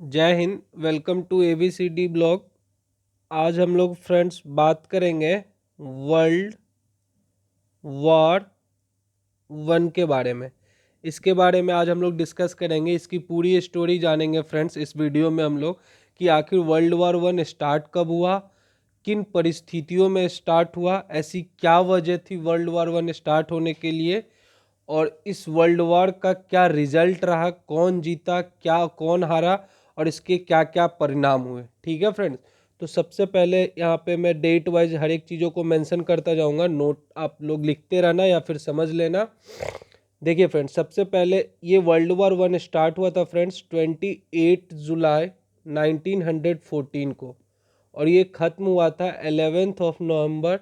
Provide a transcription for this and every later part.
जय हिंद। Welcome to ABCD blog. आज हम लोग फ्रेंड्स बात करेंगे वर्ल्ड वॉर वन के बारे में। इसके बारे में आज हम लोग डिस्कस करेंगे, इसकी पूरी स्टोरी जानेंगे फ्रेंड्स इस वीडियो में हम लोग कि आखिर वर्ल्ड वॉर वन स्टार्ट कब हुआ, किन परिस्थितियों में स्टार्ट हुआ, ऐसी क्या वजह थी वर्ल्ड वॉर वन स्टार्ट होने के लिए, और इस वर्ल्ड वॉर का क्या रिजल्ट रहा, कौन जीता, क्या कौन हारा, और इसके क्या क्या परिणाम हुए। ठीक है फ्रेंड्स। तो सबसे पहले यहाँ पे मैं डेट वाइज हर एक चीज़ों को मेंशन करता जाऊँगा, नोट आप लोग लिखते रहना या फिर समझ लेना। देखिए फ्रेंड्स, सबसे पहले ये वर्ल्ड वॉर वन स्टार्ट हुआ था फ्रेंड्स 28 जुलाई 1914 को, और ये ख़त्म हुआ था 11 नवंबर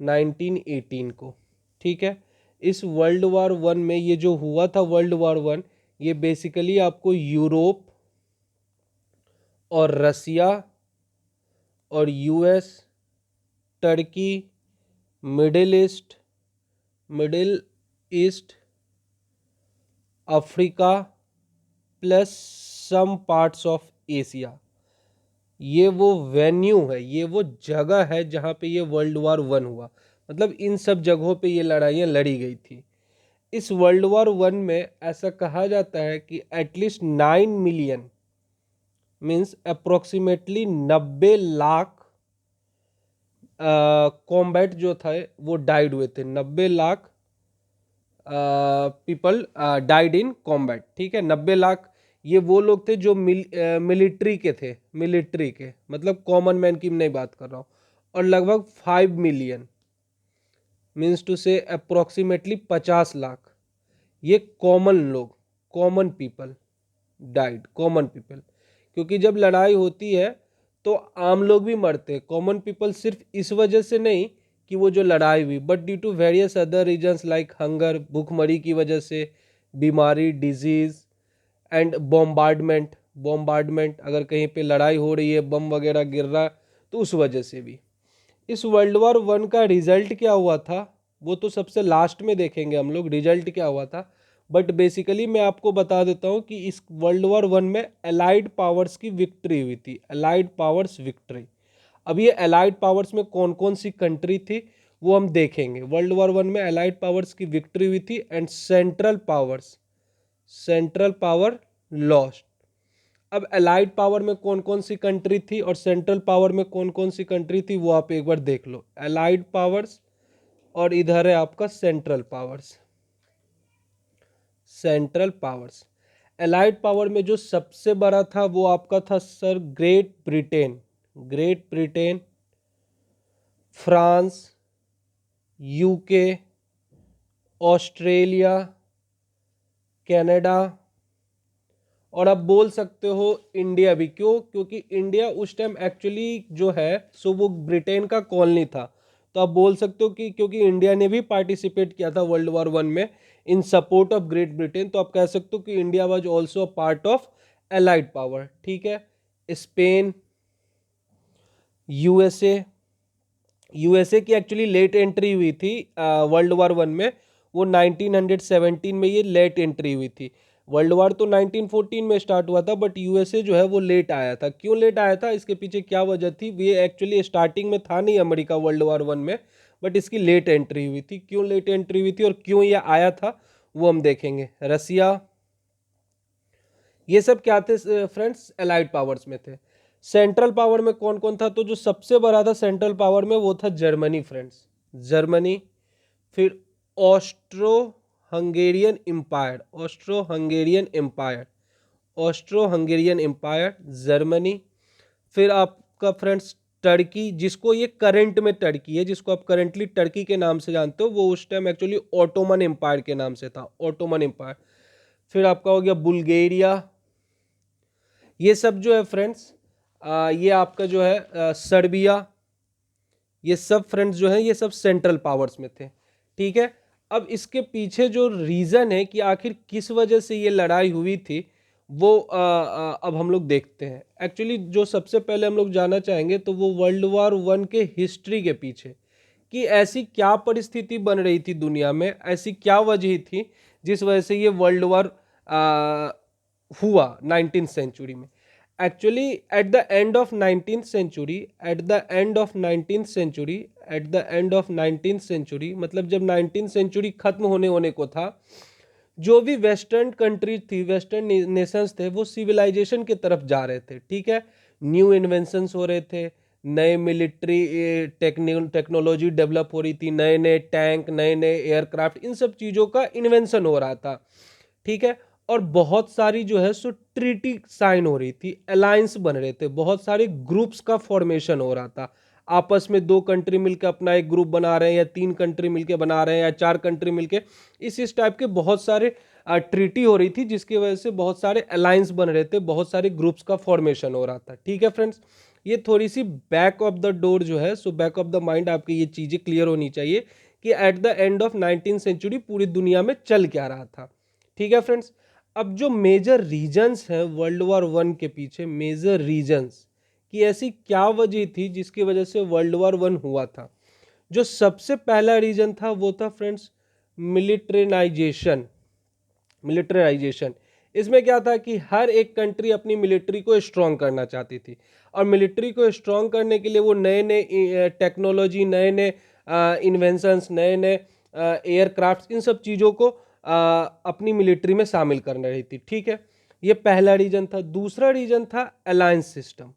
1918 को। ठीक है। इस वर्ल्ड वॉर वन में ये जो हुआ था वर्ल्ड वॉर वन, ये बेसिकली आपको यूरोप और रसिया और US, Turkey, Middle East Middle East Africa plus some parts of Asia, ये वो वेन्यू है, ये वो जगह है जहाँ पे ये वर्ल्ड वॉर वन हुआ। मतलब इन सब जगहों पे ये लड़ाइयाँ लड़ी गई थी। इस वर्ल्ड वॉर वन में ऐसा कहा जाता है कि at least 9 million means approximately 90 lakh combat जो था वो डाइड हुए थे। 90 lakh people died in combat. ठीक है, 90 लाख ये वो लोग थे जो मिलिट्री के थे, मिलिट्री के मतलब कॉमन मैन की नहीं बात कर रहा हूँ। और लगभग 5 मिलियन मीन्स टू से अप्रोक्सीमेटली 50 लाख ये कॉमन लोग, common people died, common people. क्योंकि जब लड़ाई होती है तो आम लोग भी मरते हैं, कॉमन पीपल सिर्फ इस वजह से नहीं कि वो जो लड़ाई हुई, but due to various other reasons like hunger, भूखमरी की वजह से, बीमारी, डिजीज एंड बॉम्बार्डमेंट। बॉम्बार्डमेंट अगर कहीं पे लड़ाई हो रही है, बम वगैरह गिर रहा है, तो उस वजह से भी। इस वर्ल्ड वॉर वन का रिजल्ट क्या हुआ था वो तो सबसे लास्ट में देखेंगे हम लोग, रिजल्ट क्या हुआ था। बट बेसिकली मैं आपको बता देता हूँ कि इस वर्ल्ड वॉर वन में एलाइड पावर्स की विक्ट्री हुई थी, एलाइड पावर्स विक्ट्री। अब ये एलाइड पावर्स में कौन कौन सी कंट्री थी वो हम देखेंगे। वर्ल्ड वॉर वन में एलाइड पावर्स की विक्ट्री हुई थी एंड सेंट्रल पावर लॉस्ट। अब एलाइड पावर में कौन कौन सी कंट्री थी और सेंट्रल पावर में कौन कौन सी कंट्री थी वो आप एक बार देख लो। एलाइड पावर्स और इधर है आपका central powers. Central powers, allied power में जो सबसे बड़ा था वो आपका था sir great Britain. Great Britain, France, UK, Australia, Canada, और आप बोल सकते हो इंडिया भी। क्यों? क्योंकि इंडिया उस टाइम एक्चुअली जो है सो वो ब्रिटेन का कॉलोनी था। तो आप बोल सकते हो कि क्योंकि इंडिया ने भी पार्टिसिपेट किया था वर्ल्ड वॉर वन में इन सपोर्ट ऑफ ग्रेट ब्रिटेन, तो आप कह सकते हो कि India was also a part of allied power. ठीक है। स्पेन, यूएसए, यूएसए की एक्चुअली लेट एंट्री हुई थी वर्ल्ड वॉर वन में। वो 1917 में ये लेट एंट्री हुई थी। वर्ल्ड वॉर तो 1914 में स्टार्ट हुआ था, बट यूएसए जो है वो लेट आया था। क्यों लेट आया था, इसके पीछे क्या वजह थी? ये एक्चुअली स्टार्टिंग में था नहीं अमेरिका वर्ल्ड वॉर वन में, बट इसकी लेट एंट्री हुई थी। क्यों लेट एंट्री हुई थी और क्यों ये आया था वो हम देखेंगे। रसिया, ये सब क्या थे फ्रेंड्स? एलाइड पावर्स में थे। सेंट्रल पावर में कौन कौन था? तो जो सबसे बड़ा था सेंट्रल पावर में वो था जर्मनी फ्रेंड्स, जर्मनी। फिर Austro Hungarian empire, Austro Hungarian empire, Austro Hungarian empire, Germany. फिर आपका फ्रेंड्स टर्की, जिसको ये करंट में टर्की है, जिसको आप करंटली टर्की के नाम से जानते हो, वो उस टाइम एक्चुअली ऑटोमन एम्पायर के नाम से था, ऑटोमन एम्पायर। फिर आपका हो गया बुल्गारिया। ये सब जो है फ्रेंड्स, ये आपका जो है सर्बिया, ये सब फ्रेंड्स जो है ये सब सेंट्रल पावर्स में थे। ठीक है। अब इसके पीछे जो रीज़न है कि आखिर किस वजह से ये लड़ाई हुई थी वो अब हम लोग देखते हैं। एक्चुअली जो सबसे पहले हम लोग जानना चाहेंगे तो वो वर्ल्ड वॉर वन के हिस्ट्री के पीछे कि ऐसी क्या परिस्थिति बन रही थी दुनिया में, ऐसी क्या वजह थी जिस वजह से ये वर्ल्ड वॉर हुआ 19th सेंचुरी में। Actually at the end of 19th century, at the end of 19th century, at the end of 19th century, मतलब जब 19th सेंचुरी खत्म होने होने को था, जो भी वेस्टर्न कंट्रीज थी, वेस्टर्न नेशंस थे, वो सिविलाइजेशन की तरफ जा रहे थे, ठीक है। न्यू इन्वेंशंस हो रहे थे, नए मिलिट्री टेक्नोलॉजी डेवलप हो रही थी, नए नए टैंक, नए नए एयरक्राफ्ट, इन सब चीज़ों का इन्वेंशन हो रहा था, ठीक है। और बहुत सारी जो है सो ट्रीटी साइन हो रही थी, अलायंस बन रहे थे, बहुत सारे ग्रुप्स का फॉर्मेशन हो रहा था। आपस में 2 कंट्री मिलकर अपना एक ग्रुप बना रहे हैं, या 3 कंट्री मिलकर बना रहे हैं, या 4 कंट्री मिलकर, इस टाइप के बहुत सारे ट्रीटी हो रही थी, जिसकी वजह से बहुत सारे अलायंस बन रहे थे, बहुत सारे ग्रुप्स का फॉर्मेशन हो रहा था, ठीक है फ्रेंड्स। ये थोड़ी सी बैक ऑफ द डोर जो है so back of the mind आपकी ये चीज़ें क्लियर होनी चाहिए कि at the end of 19th century पूरी दुनिया में चल क्या रहा था, ठीक है फ्रेंड्स। अब जो मेजर रीजन्स हैं वर्ल्ड वॉर 1 के पीछे, मेजर रीजन्स कि ऐसी क्या वजह थी जिसकी वजह से वर्ल्ड वॉर 1 हुआ था। जो सबसे पहला रीजन था वो था फ्रेंड्स मिलिट्रेनाइजेशन। मिलिट्राइजेशन, इसमें क्या था कि हर एक कंट्री अपनी मिलिट्री को स्ट्रॉन्ग करना चाहती थी, और मिलिट्री को स्ट्रॉन्ग करने के लिए वो नए नए टेक्नोलॉजी, नए नए इन्वेंशंस, नए नए एयरक्राफ्ट, इन सब चीज़ों को अपनी मिलिट्री में शामिल करना रही थी, ठीक है। ये पहला रीजन था। दूसरा रीजन था अलायंस सिस्टम।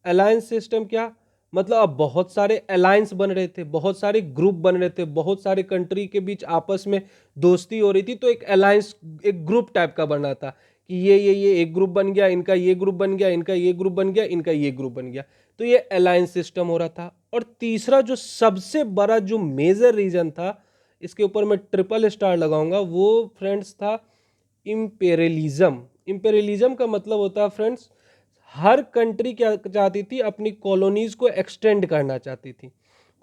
अलायंस सिस्टम क्या मतलब, अब बहुत सारे अलायंस बन रहे थे, बहुत सारे ग्रुप बन रहे थे, बहुत सारे कंट्री के बीच आपस में दोस्ती हो रही थी, तो एक अलायंस, एक ग्रुप टाइप का बना था कि ये एक ग्रुप बन गया, इनका ये ग्रुप बन गया, इनका ये ग्रुप बन गया, इनका ये ग्रुप बन गया, तो ये अलायंस सिस्टम हो रहा था। और तीसरा जो सबसे बड़ा जो मेजर रीजन था, इसके ऊपर मैं ट्रिपल स्टार लगाऊंगा, वो फ्रेंड्स था इंपेरियलिज्म। इंपेरियलिज्म का मतलब होता है फ्रेंड्स, हर कंट्री क्या चाहती थी, अपनी कॉलोनीज को एक्सटेंड करना चाहती थी।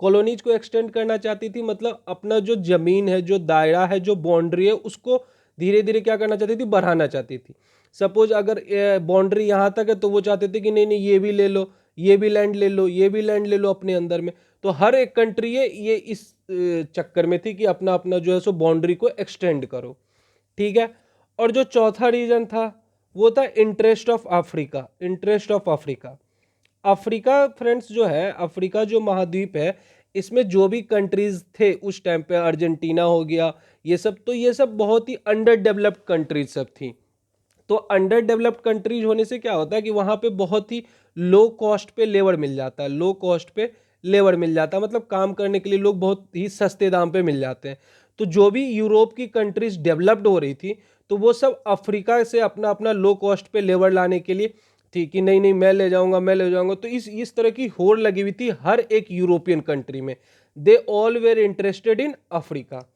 कॉलोनीज को एक्सटेंड करना चाहती थी मतलब अपना जो जमीन है, जो दायरा है, जो बाउंड्री है, उसको धीरे धीरे क्या करना चाहती थी, बढ़ाना चाहती थी। सपोज अगर बाउंड्री यहाँ तक है तो वो चाहते थे कि नहीं नहीं ये भी ले लो, ये भी लैंड ले लो, ये भी लैंड ले लो अपने अंदर में। तो हर एक कंट्री है ये इस चक्कर में थी कि अपना अपना जो है सो बाउंड्री को एक्सटेंड करो, ठीक है। और जो चौथा रीजन था वो था interest of Africa. Interest of Africa, Africa friends जो है, अफ्रीका जो महाद्वीप है, इसमें जो भी कंट्रीज थे उस टाइम पे, अर्जेंटीना हो गया, ये सब, तो ये सब बहुत ही अंडर डेवलप्ड कंट्रीज सब थी। तो अंडर डेवलप्ड कंट्रीज होने से क्या होता है कि वहाँ पे बहुत ही लो कॉस्ट पे लेबर मिल जाता है, लो कॉस्ट पे लेबर मिल जाता है, मतलब काम करने के लिए लोग बहुत ही सस्ते दाम पे मिल जाते हैं। तो जो भी यूरोप की कंट्रीज डेवलप्ड हो रही थी, तो वो सब अफ्रीका से अपना अपना लो कॉस्ट पे लेबर लाने के लिए थी कि नहीं नहीं मैं ले जाऊंगा, मैं ले जाऊंगा। तो इस तरह की होड़ लगी हुई थी हर एक यूरोपियन कंट्री में। They all where interested in Africa.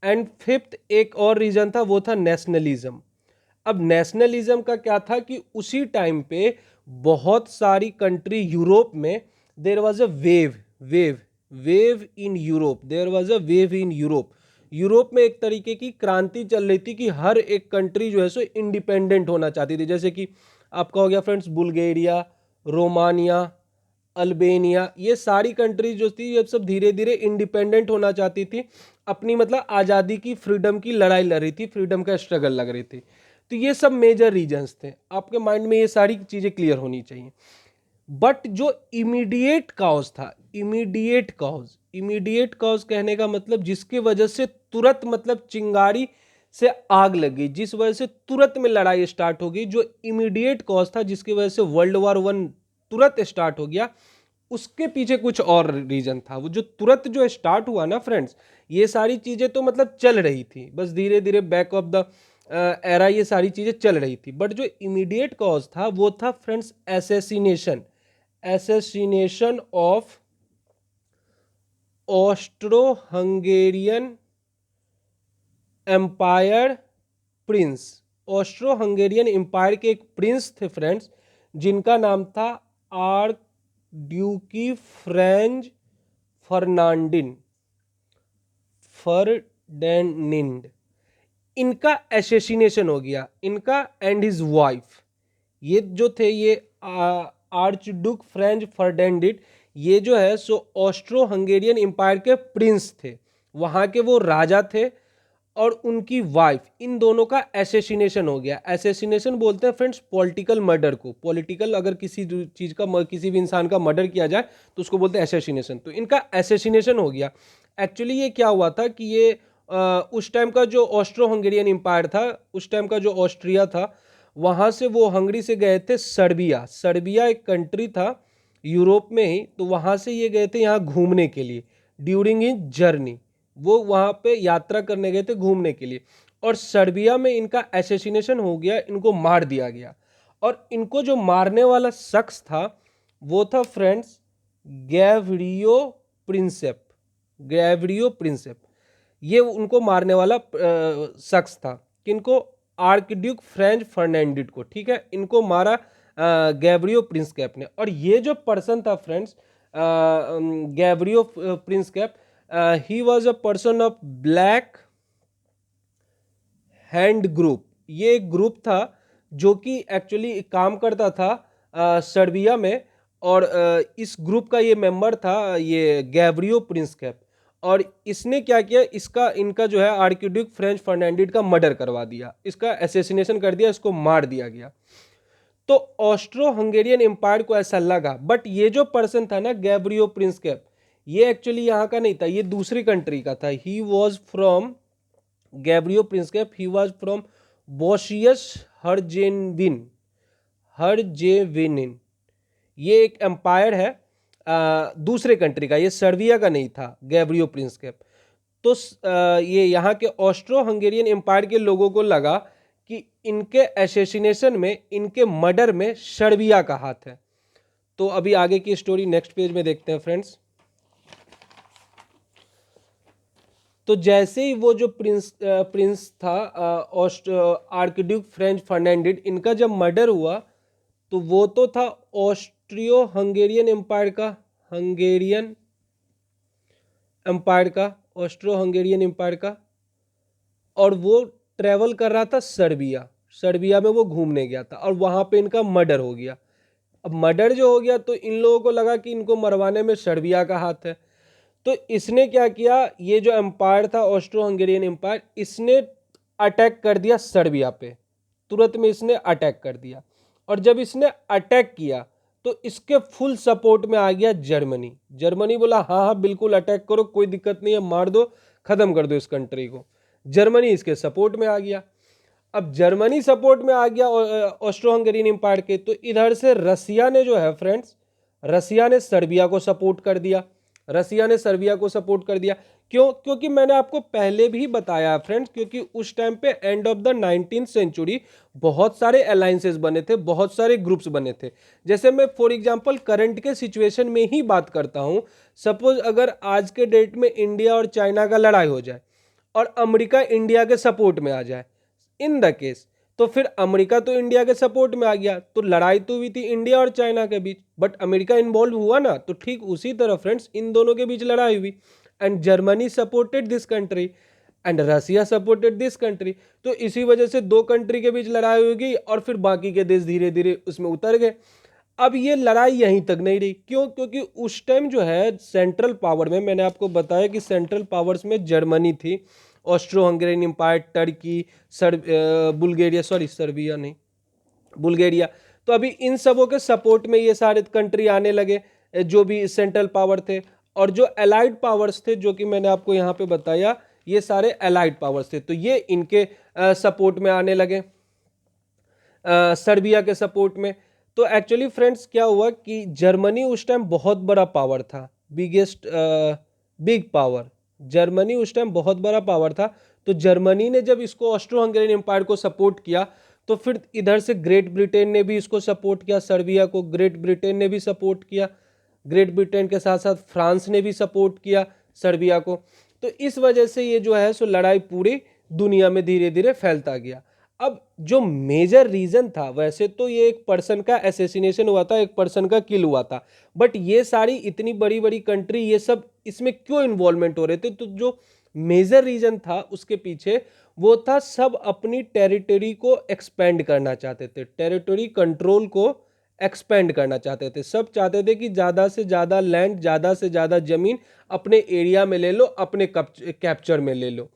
And fifth एक और रीजन था, वो था नेशनलिज्म। अब नेशनलिज्म का क्या था कि उसी टाइम पे बहुत सारी कंट्री यूरोप में, there was a wave, wave in Europe, there was a wave in Europe. Europe में एक तरीके की क्रांति चल रही थी कि हर एक कंट्री जो है सो इंडिपेंडेंट होना चाहती थी। जैसे कि आपका हो गया फ्रेंड्स बुल्गारिया, रोमानिया, अल्बेनिया, ये सारी कंट्रीज जो थी ये सब धीरे धीरे इंडिपेंडेंट होना चाहती थी, अपनी मतलब आज़ादी की, फ्रीडम की लड़ाई लड़ रही थी, फ्रीडम का स्ट्रगल लग रही थी। तो ये सब मेजर रीजंस थे, आपके माइंड में ये सारी चीज़ें क्लियर होनी चाहिए। बट जो इमीडिएट कॉज था, इमीडिएट कॉज कहने का मतलब जिसकी वजह से तुरंत मतलब चिंगारी से आग लगी, जिस वजह से तुरंत में लड़ाई स्टार्ट हो गई, जो इमीडिएट कॉज था जिसकी वजह से वर्ल्ड वॉर 1 तुरंत स्टार्ट हो गया, उसके पीछे कुछ और रीजन था। वो जो तुरंत जो स्टार्ट हुआ ना फ्रेंड्स, ये सारी चीजें तो मतलब चल रही थी, बस धीरे धीरे बैक ऑफ द एरा ये सारी चीजें चल रही थी। बट जो इमीडिएट कॉज था वो था friends assassination, assassination of Austro Hungarian empire prince. Austro Hungarian empire के एक प्रिंस थे फ्रेंड्स, जिनका नाम था आर्क ड्यूकी फ्रेंज फर्नांडिन, फर्डेनिंड। इनका एसेसिनेशन हो गया, इनका एंड हिज वाइफ। ये जो थे ये आर्च ड्यूक फ्रेंच फर्डेंडिड, ये जो है सो ऑस्ट्रो हंगेरियन एम्पायर के प्रिंस थे, वहाँ के वो राजा थे। और उनकी वाइफ, इन दोनों का एसेसिनेशन हो गया। एसेसिनेशन बोलते हैं फ्रेंड्स पॉलिटिकल मर्डर को। पॉलिटिकल अगर किसी चीज़ का, किसी भी इंसान का मर्डर किया जाए तो उसको बोलते हैं एसेसिनेशन। तो इनका एसेसिनेशन हो गया। एक्चुअली ये क्या हुआ था कि ये उस टाइम का जो ऑस्ट्रो हंगेरियन एम्पायर था, उस टाइम का जो ऑस्ट्रिया था, वहाँ से वो हंगरी से गए थे सर्बिया। सर्बिया एक कंट्री था यूरोप में ही, तो वहाँ से ये गए थे यहाँ घूमने के लिए ड्यूरिंग इन जर्नी। वो वहाँ पे यात्रा करने गए थे घूमने के लिए, और सर्बिया में इनका एसेसिनेशन हो गया, इनको मार दिया गया। और इनको जो मारने वाला शख्स था वो था फ्रेंड्स गैव्रियो प्रिंसेप। गैव्रियो प्रिंसेप, ये उनको मारने वाला शख्स था। किनको? आर्कड्यूक फ्रेंच फर्नांडिस को। ठीक है, इनको मारा गैब्रियो प्रिंस कैप ने। और ये जो पर्सन था friends Gavrilo Princip, he was a person of black hand group. ये एक ग्रुप था जो कि एक्चुअली काम करता था सर्बिया में, और इस ग्रुप का ये मेंबर था ये गैब्रियो प्रिंस कैप। और इसने क्या किया, इनका जो है आर्किड्यूक फ्रेंच फर्नांडिस का मर्डर करवा दिया, इसका एसेसिनेशन कर दिया, इसको मार दिया गया। तो ऑस्ट्रो हंगेरियन एम्पायर को ऐसा लगा, बट ये जो पर्सन था ना गैब्रियो प्रिंस कैप, ये एक्चुअली यहाँ का नहीं था, ये दूसरी कंट्री का था। He was from Gavrilo Princip, he was from Bosnia Herzegovina. Herzegovina, ये एक एम्पायर है दूसरे कंट्री का, ये सर्बिया का नहीं था गैब्रियो प्रिंस कैप। तो ये यहाँ के ऑस्ट्रो हंगेरियन एम्पायर के लोगों को लगा कि इनके एसेसिनेशन में, इनके मर्डर में सर्बिया का हाथ है। तो अभी आगे की स्टोरी नेक्स्ट पेज में देखते हैं फ्रेंड्स। तो जैसे ही वो जो प्रिंस था आर्कड्यूक फ्रेंच फर्नांडिस, इनका जब मर्डर हुआ तो वो तो था ऑस्ट्रियो हंगेरियन एम्पायर का, हंगेरियन एम्पायर का, ऑस्ट्रो हंगेरियन एम्पायर का, और वो ट्रेवल कर रहा था सर्बिया। सर्बिया में वो घूमने गया था और वहाँ पे इनका मर्डर हो गया। अब मर्डर जो हो गया तो इन लोगों को लगा कि इनको मरवाने में सर्बिया का हाथ है। तो इसने क्या किया, ये जो एम्पायर था ऑस्ट्रो हंगेरियन एम्पायर, इसने अटैक कर दिया सर्बिया पे। तुरंत में इसने अटैक कर दिया, और जब इसने अटैक किया तो इसके फुल सपोर्ट में आ गया जर्मनी। जर्मनी बोला हाँ हाँ बिल्कुल अटैक करो, कोई दिक्कत नहीं है, मार दो, खत्म कर दो इस कंट्री को। जर्मनी इसके सपोर्ट में आ गया। अब जर्मनी सपोर्ट में आ गया ऑस्ट्रो हंगेरियन एम्पायर के, तो इधर से रसिया ने जो है फ्रेंड्स, रसिया ने सर्बिया को सपोर्ट कर दिया। रसिया ने सर्बिया को सपोर्ट कर दिया। क्यों? क्योंकि मैंने आपको पहले भी बताया फ्रेंड्स, क्योंकि उस टाइम पे end of the 19th century बहुत सारे अलायंसेस बने थे, बहुत सारे ग्रुप्स बने थे। जैसे मैं फॉर एग्जांपल करंट के सिचुएशन में ही बात करता हूं। सपोज अगर आज के डेट में इंडिया और चाइना का लड़ाई हो जाए और अमेरिका इंडिया के सपोर्ट में आ जाए, इन द केस, तो फिर अमेरिका तो इंडिया के सपोर्ट में आ गया, तो लड़ाई तो हुई थी इंडिया और चाइना के बीच, बट अमेरिका इन्वॉल्व हुआ ना। तो ठीक उसी तरह फ्रेंड्स इन दोनों के बीच लड़ाई हुई, and Germany supported this country and Russia supported this country. तो इसी वजह से दो कंट्री के बीच लड़ाई हो गई और फिर बाकी के देश धीरे धीरे उसमें उतर गए। अब ये लड़ाई यहीं तक नहीं रही। क्यों? क्योंकि उस टाइम जो है सेंट्रल पावर में, मैंने आपको बताया कि सेंट्रल पावर्स में जर्मनी थी, Austro Hungarian empire, Turkey, Bulgaria, sorry Serbia नहीं, बुल्गारिया। तो अभी इन सबों के सपोर्ट में ये सारे कंट्री आने लगे जो भी सेंट्रल पावर थे। और जो एलाइड पावर्स थे, जो कि मैंने आपको यहाँ पे बताया, ये सारे एलाइड पावर्स थे, तो ये इनके सपोर्ट में आने लगे, सर्बिया के सपोर्ट में। तो एक्चुअली फ्रेंड्स क्या हुआ कि जर्मनी उस टाइम बहुत बड़ा पावर था, बिग पावर। जर्मनी उस टाइम बहुत बड़ा पावर था। तो जर्मनी ने जब इसको ऑस्ट्रो हंगेरियन एम्पायर को सपोर्ट किया, तो फिर इधर से ग्रेट ब्रिटेन ने भी इसको सपोर्ट किया, सर्बिया को ग्रेट ब्रिटेन ने भी सपोर्ट किया। ग्रेट ब्रिटेन के साथ साथ फ्रांस ने भी सपोर्ट किया सर्बिया को। तो इस वजह से ये जो है सो लड़ाई पूरी दुनिया में धीरे धीरे फैलता गया। अब जो मेजर रीजन था, वैसे तो ये एक पर्सन का एसेसिनेशन हुआ था, एक पर्सन का किल हुआ था, बट ये सारी इतनी बड़ी बड़ी कंट्री ये सब इसमें क्यों इन्वॉल्वमेंट हो रहे थे? तो जो मेजर रीजन था उसके पीछे वो था, सब अपनी टेरिटरी को एक्सपेंड करना चाहते थे, टेरिटरी कंट्रोल को एक्सपेंड करना चाहते थे। सब चाहते थे कि ज़्यादा से ज़्यादा लैंड, ज़्यादा से ज़्यादा ज़मीन अपने एरिया में ले लो, अपने कैप्चर में ले लो।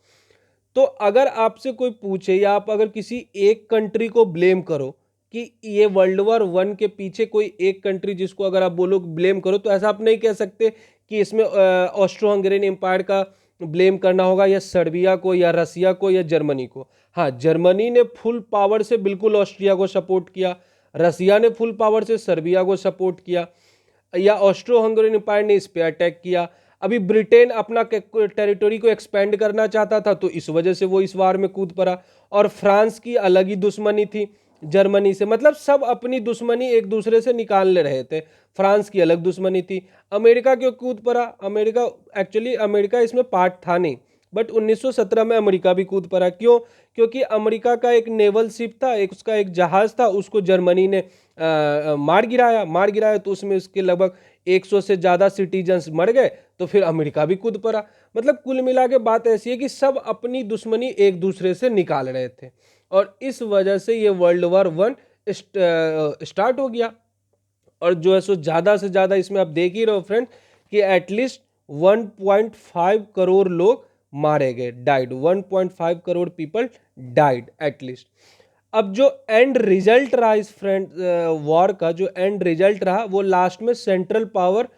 तो अगर आपसे कोई पूछे या आप अगर किसी एक कंट्री को ब्लेम करो कि ये वर्ल्ड वॉर वन के पीछे कोई एक कंट्री जिसको अगर आप बोलो ब्लेम करो, तो ऐसा आप नहीं कह सकते कि इसमें ऑस्ट्रो हंगेरियन एम्पायर का ब्लेम करना होगा या सर्बिया को या रसिया को या जर्मनी को। हाँ, जर्मनी ने फुल पावर से बिल्कुल ऑस्ट्रिया को सपोर्ट किया, रसिया ने फुल पावर से सर्बिया को सपोर्ट किया, या ऑस्ट्रो हंगेरियन एम्पायर ने इस पे अटैक किया। अभी ब्रिटेन अपना टेरिटरी को एक्सपेंड करना चाहता था, तो इस वजह से वो इस वार में कूद पड़ा। और फ्रांस की अलग ही दुश्मनी थी जर्मनी से, मतलब सब अपनी दुश्मनी एक दूसरे से निकाल ले रहे थे। फ्रांस की अलग दुश्मनी थी। अमेरिका क्यों कूद पड़ा? अमेरिका इसमें पार्ट था नहीं, बट 1917 में अमेरिका भी कूद पड़ा। क्यों? क्योंकि अमेरिका का एक नेवल शिप था, उसका एक जहाज था, उसको जर्मनी ने मार गिराया, तो उसमें उसके लगभग 100 से ज़्यादा सिटीजन्स मर गए, तो फिर अमेरिका भी कूद पड़ा। मतलब कुल मिला के बात ऐसी है कि सब अपनी दुश्मनी एक दूसरे से निकाल रहे थे, और इस वजह से ये वर्ल्ड वॉर वन स्टार्ट हो गया। और जो है सो ज़्यादा से ज़्यादा इसमें आप देख ही रहो फ्रेंड कि एटलीस्ट 1.5 करोड़ लोग मारे गए, died, 1.5 crore people died at least. अब जो एंड रिजल्ट रहा इस फ्रेंड वॉर का, जो एंड रिजल्ट रहा वो लास्ट में सेंट्रल पावर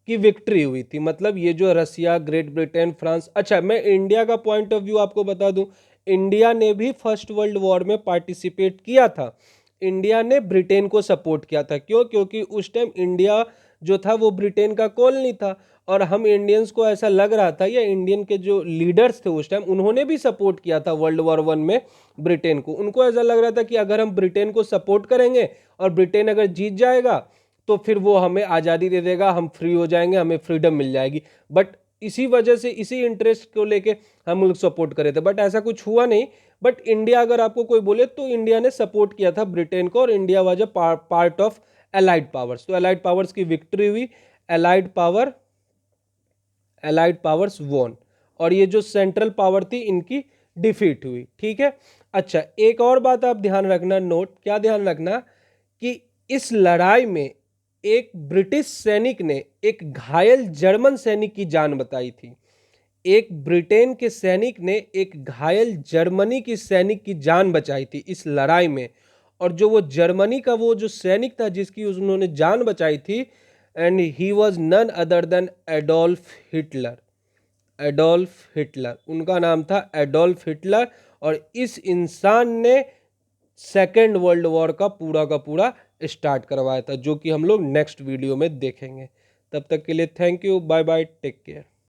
की विक्ट्री हुई थी। मतलब ये जो रसिया, ग्रेट ब्रिटेन, फ्रांस। अच्छा, मैं इंडिया का पॉइंट ऑफ व्यू आपको बता दूं, इंडिया ने भी फर्स्ट वर्ल्ड वॉर में पार्टिसिपेट किया था। इंडिया ने ब्रिटेन को सपोर्ट किया था। क्यों? क्योंकि उस टाइम इंडिया जो था वो ब्रिटेन का कॉलोनी था, और हम इंडियंस को ऐसा लग रहा था, या इंडियन के जो लीडर्स थे उस टाइम उन्होंने भी सपोर्ट किया था वर्ल्ड वॉर वन में ब्रिटेन को। उनको ऐसा लग रहा था कि अगर हम ब्रिटेन को सपोर्ट करेंगे और ब्रिटेन अगर जीत जाएगा तो फिर वो हमें आज़ादी दे देगा, हम फ्री हो जाएंगे, हमें फ्रीडम मिल जाएगी। बट इसी वजह से, इसी इंटरेस्ट को लेके हम लोग सपोर्ट करे थे, बट ऐसा कुछ हुआ नहीं। बट इंडिया, अगर आपको कोई बोले तो इंडिया ने सपोर्ट किया था ब्रिटेन को, और India was a part of allied powers. तो एलाइड पावर्स की विक्ट्री हुई, एलाइड पावर्स वॉन, और ये जो सेंट्रल पावर थी इनकी डिफीट हुई। ठीक है। अच्छा, एक और बात आप ध्यान रखना, नोट क्या ध्यान रखना, कि इस लड़ाई में एक ब्रिटिश सैनिक ने एक घायल जर्मन सैनिक की जान बचाई थी। एक ब्रिटेन के सैनिक ने एक घायल जर्मनी की सैनिक की जान बचाई थी इस लड़ाई में। और जो वो जर्मनी का वो जो सैनिक था जिसकी उन्होंने जान बचाई थी, and he was none other than Adolf Hitler. Adolf Hitler, उनका नाम था एडोल्फ हिटलर। और इस इंसान ने सेकेंड वर्ल्ड वॉर का पूरा स्टार्ट करवाया था, जो कि हम लोग नेक्स्ट वीडियो में देखेंगे। तब तक के लिए thank you, bye bye, take care.